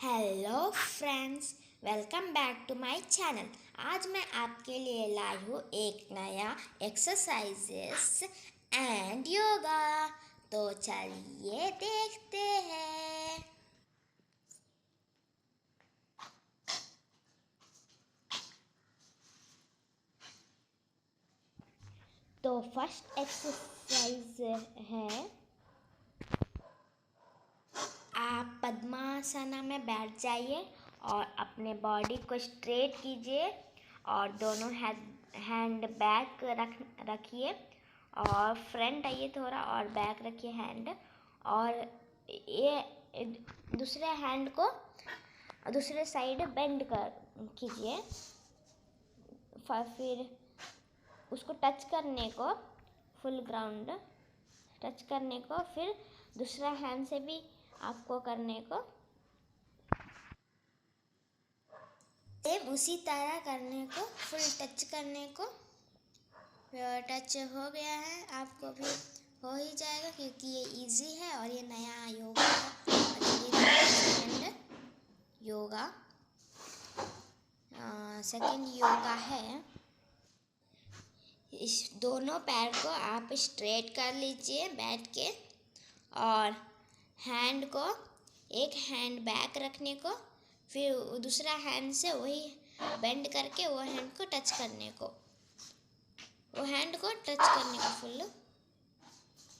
Hello friends, welcome back to my channel. आज मैं आपके लिए लाई हूँ एक नया एक्सरसाइजेस एंड योगा। तो चलिए देखते हैं। तो फर्स्ट एक्सरसाइज है, आप पद्मासना में बैठ जाइए और अपने बॉडी को स्ट्रेट कीजिए और दोनों हैंड बैक रखिए और फ्रंट आइए थोड़ा और बैक रखिए हैंड। और ये दूसरे हैंड को दूसरे साइड बेंड कर कीजिए। फिर उसको टच करने को फुल ग्राउंड टच करने को, फिर दूसरा हैंड से भी आपको करने को सेम उसी तरह करने को, फुल टच करने को। टच हो गया है, आपको भी हो ही जाएगा क्योंकि ये इजी है और ये नया योगा है। और ये सेकंड योगा है। इस दोनों पैर को आप स्ट्रेट कर लीजिए बैठ के और हैंड को एक हैंड बैक रखने को, फिर दूसरा हैंड से वही बेंड करके वो हैंड को टच करने को, फुल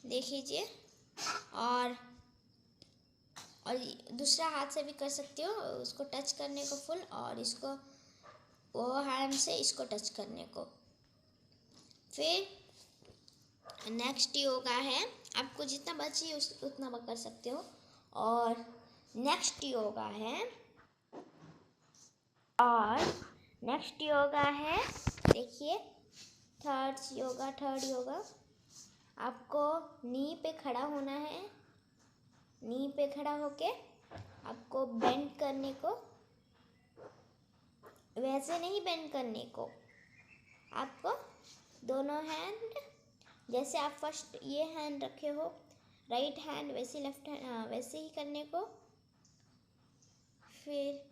देख लीजिए। और दूसरा हाथ से भी कर सकते हो, उसको टच करने को फुल, और इसको वो हैंड से इसको टच करने को। फिर नेक्स्ट योगा है, आपको जितना बचे उतना कर सकते हो। और नेक्स्ट योगा है, देखिए थर्ड योगा। आपको नी पे खड़ा होना है। नी पे खड़ा होके आपको बेंड करने को, वैसे नहीं बेंड करने को, आपको दोनों हैंड जैसे आप फर्स्ट ये हैंड रखे हो राइट हैंड, वैसे लेफ्ट हैंड वैसे ही करने को। फिर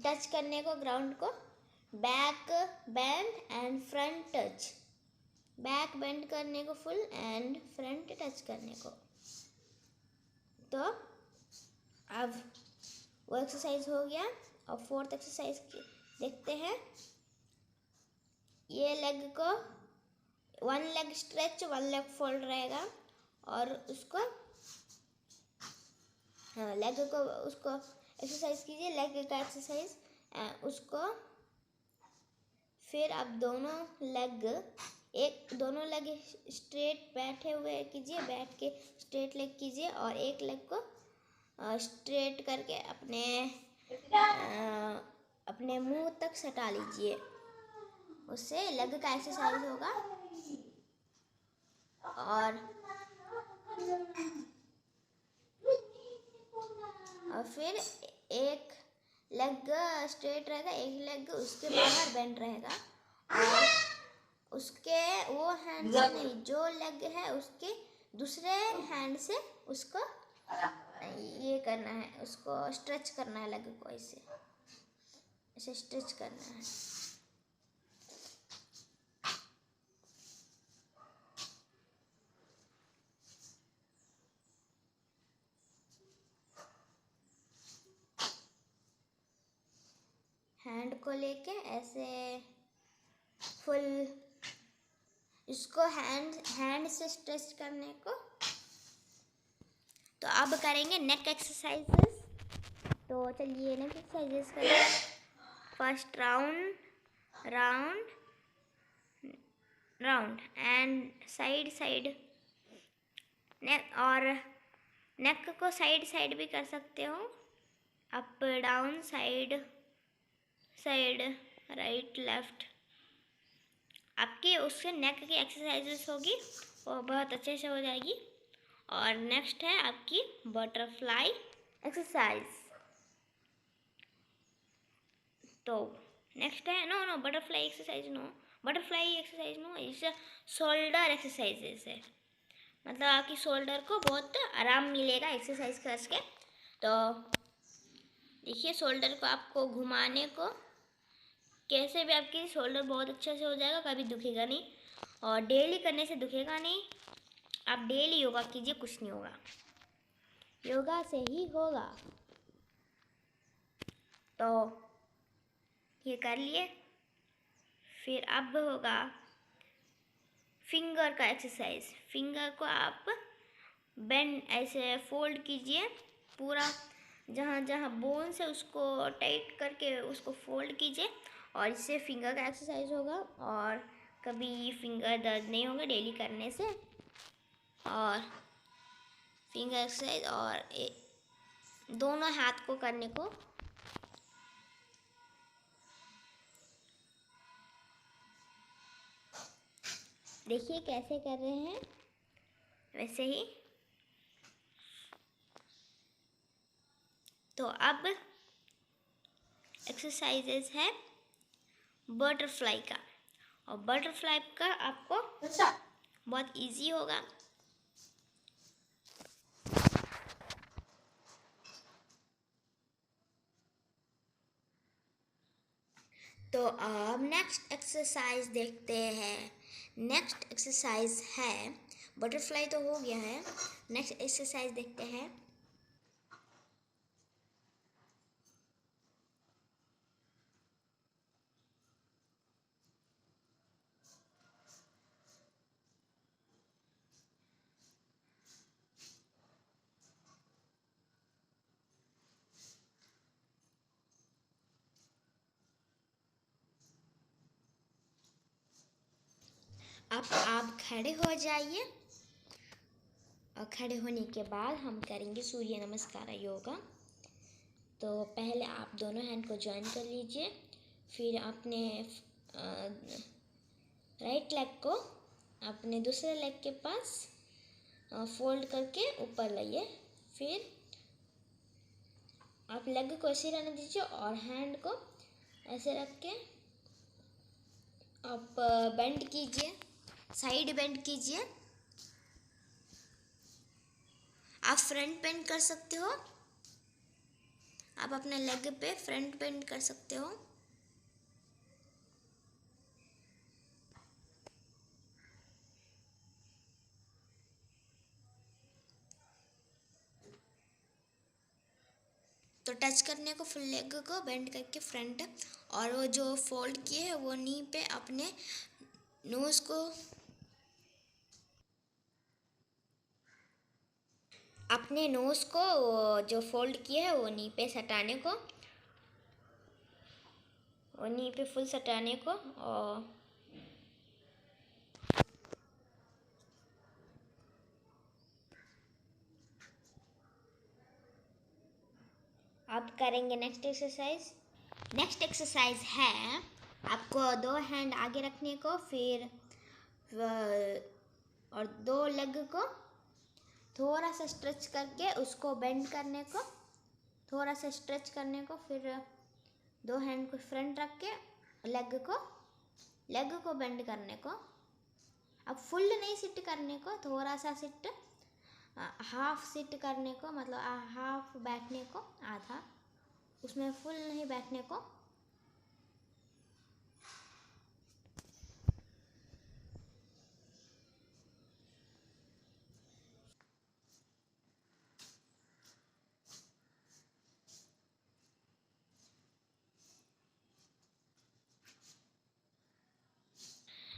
टच करने को ग्राउंड को, back bend and front touch, back bend करने को फुल एंड फ्रंट टच करने को। तो अब वो एक्सरसाइज हो गया। और फोर्थ एक्सरसाइज देखते हैं। ये लेग को one leg stretch, one leg fold रहेगा और उसको लेग को उसको एक्सरसाइज कीजिए, लेग का एक्सरसाइज उसको। फिर आप दोनों लेग स्ट्रेट बैठे हुए कीजिए, बैठ के स्ट्रेट लेग कीजिए और एक लेग को स्ट्रेट करके अपने मुंह तक सटा लीजिए, उससे लेग का एक्सरसाइज होगा। और फिर एक लेग स्ट्रेट रहेगा, एक लेग उसके बाहर बेंड रहेगा और उसके वो हैंड से नहीं, जो लेग है उसके दूसरे हैंड से उसको ये करना है, उसको स्ट्रेच करना है, लेग को ऐसे स्ट्रेच करना है। हैंड को लेके ऐसे फुल इसको हैंड से स्ट्रेच करने को। तो अब करेंगे नेक एक्सरसाइजेस। तो चलिए नेक एक्सरसाइजेस करें। फर्स्ट राउंड एंड साइड नेक को साइड भी कर सकते हो, up down, side right left. आपकी उससे नेक की एक्सरसाइजेस होगी, वो बहुत अच्छे से हो जाएगी। और नेक्स्ट है आपकी बटरफ्लाई एक्सरसाइज। तो नेक्स्ट है बटरफ्लाई एक्सरसाइज नो, इसे शोल्डर एक्सरसाइजेस है। मतलब आपकी शोल्डर को बहुत आराम मिलेगा एक्सरसाइज करके। तो देखिए शोल्डर को आपको घुमाने को कैसे भी आपकी शोल्डर बहुत अच्छे से हो जाएगा, कभी दुखेगा नहीं और डेली करने से दुखेगा नहीं। आप डेली योगा कीजिए, कुछ नहीं होगा, योगा से ही होगा। तो ये कर लिए। फिर अब होगा फिंगर का एक्सरसाइज। फिंगर को आप बेंड ऐसे फोल्ड कीजिए, पूरा जहाँ जहाँ बोन्स है उसको टाइट करके उसको फोल्ड कीजिए और इससे फिंगर का एक्सरसाइज होगा और कभी फिंगर दर्द नहीं होगा डेली करने से। और फिंगर एक्सरसाइज और दोनों हाथ को करने को। देखिए कैसे कर रहे हैं, वैसे ही। तो अब एक्सरसाइजेस है बटरफ्लाई का, और बटरफ्लाई का आपको बहुत इजी होगा। तो अब नेक्स्ट एक्सरसाइज देखते हैं। नेक्स्ट एक्सरसाइज है बटरफ्लाई, तो हो गया है। नेक्स्ट एक्सरसाइज देखते हैं। अब आप खड़े हो जाइए और खड़े होने के बाद हम करेंगे सूर्य नमस्कार योगा। तो पहले आप दोनों हैंड को ज्वाइन कर लीजिए, फिर अपने राइट लेग को अपने दूसरे लेग के पास फोल्ड करके ऊपर लाइए। फिर आप लेग को ऐसे रहने दीजिए और हैंड को ऐसे रख के आप बेंड कीजिए, साइड बेंड कीजिए। आप फ्रंट बेंड कर सकते हो, आप अपने लेग पे फ्रंट बेंड कर सकते हो। तो टच करने को फुल लेग को बेंड करके फ्रंट, और वो जो फोल्ड किए है वो नी पे अपने नोज को, अपने नोज को जो फोल्ड किए है वो नी पे सटाने को, वो नी पे फुल सटाने को। और अब करेंगे नेक्स्ट एक्सरसाइज। नेक्स्ट एक्सरसाइज है आपको दो हैंड आगे रखने को, फिर और दो लेग को थोड़ा सा स्ट्रेच करके उसको बेंड करने को, थोड़ा सा स्ट्रेच करने को, फिर दो हैंड को फ्रंट रख के लेग को बेंड करने को। अब फुल नहीं सिट करने को, थोड़ा सा सिट, हाफ सिट करने को, मतलब हाफ बैठने को, आधा, उसमें फुल नहीं बैठने को।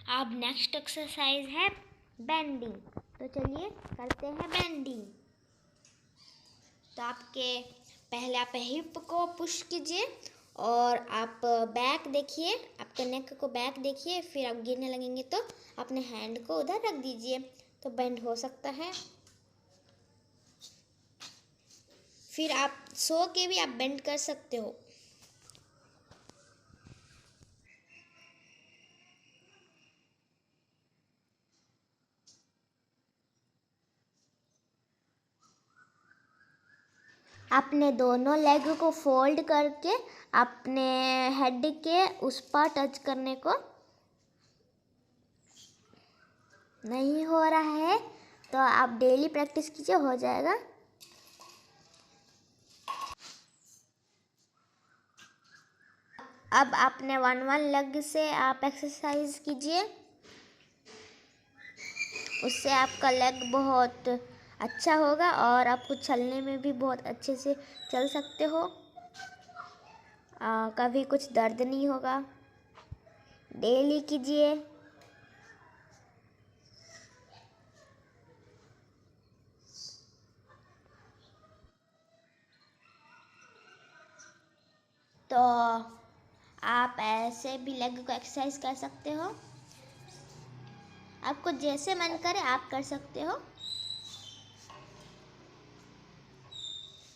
अब नेक्स्ट एक्सरसाइज है बेंडिंग। तो चलिए करते हैं बेंडिंग। तो आपके पहले आप हिप को पुश कीजिए और आप बैक देखिए, आपके नेक को बैक देखिए, फिर आप गिरने लगेंगे तो अपने हैंड को उधर रख दीजिए, तो बेंड हो सकता है। फिर आप सो के भी आप बेंड कर सकते हो। अपने दोनों लेग को फोल्ड करके अपने हेड के उस पर टच करने को। नहीं हो रहा है तो आप डेली प्रैक्टिस कीजिए, हो जाएगा। अब अपने वन लेग से आप एक्सरसाइज कीजिए, उससे आपका लेग बहुत अच्छा होगा और आपको चलने में भी बहुत अच्छे से चल सकते हो। कभी कुछ दर्द नहीं होगा। डेली कीजिए। तो आप ऐसे भी लेग को एक्सरसाइज कर सकते हो, आपको जैसे मन करे आप कर सकते हो।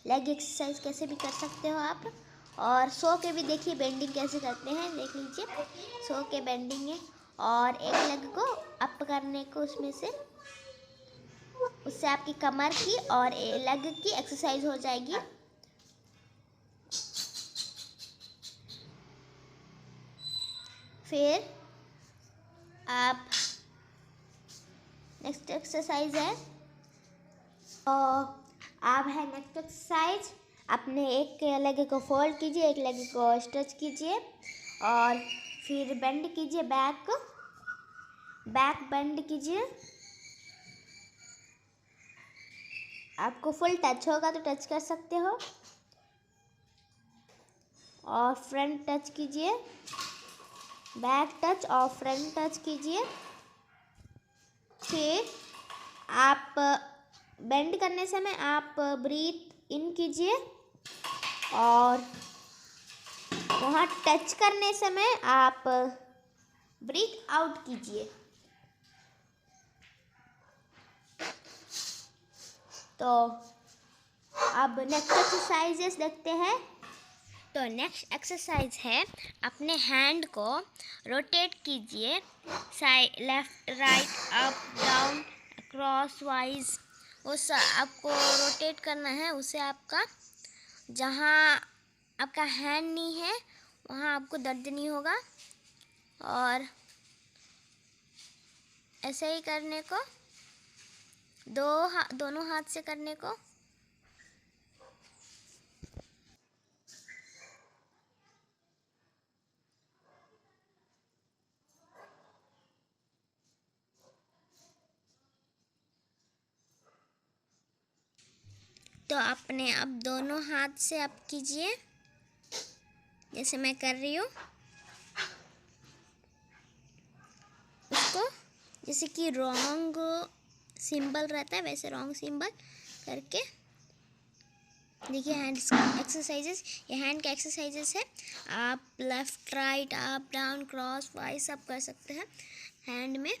लेग एक्सरसाइज कैसे भी कर सकते हो आप। और सो के भी देखिए बेंडिंग कैसे करते हैं, देख लीजिए। सो के बेंडिंग है और एक लेग को अप करने को उसमें से, उससे आपकी कमर की और लेग की एक्सरसाइज हो जाएगी। फिर आप नेक्स्ट एक्सरसाइज है, तो आप है नेक्स्ट एक्सरसाइज, अपने एक लेग को फोल्ड कीजिए, एक लेग को स्ट्रेच कीजिए और फिर बेंड कीजिए, बैक बेंड कीजिए। आपको फुल टच होगा तो टच कर सकते हो और फ्रंट टच कीजिए, बैक टच और फ्रंट टच कीजिए। फिर आप बेंड करने समय आप ब्रीथ इन कीजिए और वहाँ टच करने समय आप ब्रीथ आउट कीजिए। तो अब नेक्स्ट एक्सरसाइजेस देखते हैं। तो नेक्स्ट एक्सरसाइज है, अपने हैंड को रोटेट कीजिए, side, left, right, up, down, cross wise. उस आपको रोटेट करना है, उससे आपका जहाँ आपका हैंड नहीं है वहाँ आपको दर्द नहीं होगा। और ऐसे ही करने को, दोनों हाथ से करने को। तो अपने अब दोनों हाथ से आप कीजिए, जैसे मैं कर रही हूँ। उसको जैसे कि रॉन्ग सिंबल रहता है वैसे रॉन्ग सिंबल करके देखिए। हैंड एक्सरसाइजेस, ये हैंड के एक्सरसाइजेस है। आप left, right, up, down, cross wise सब कर सकते हैं हैंड में।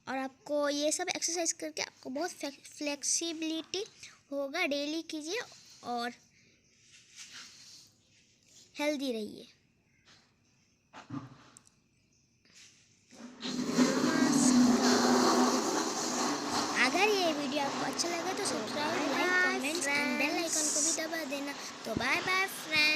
और आपको ये सब एक्सरसाइज करके आपको बहुत फ्लेक्सिबिलिटी होगा। डेली कीजिए और हेल्दी रहिए। अगर ये वीडियो आपको अच्छा लगा तो subscribe, like, comments and bell icon को भी दबा देना। तो बाय बाय फ्रेंड्स।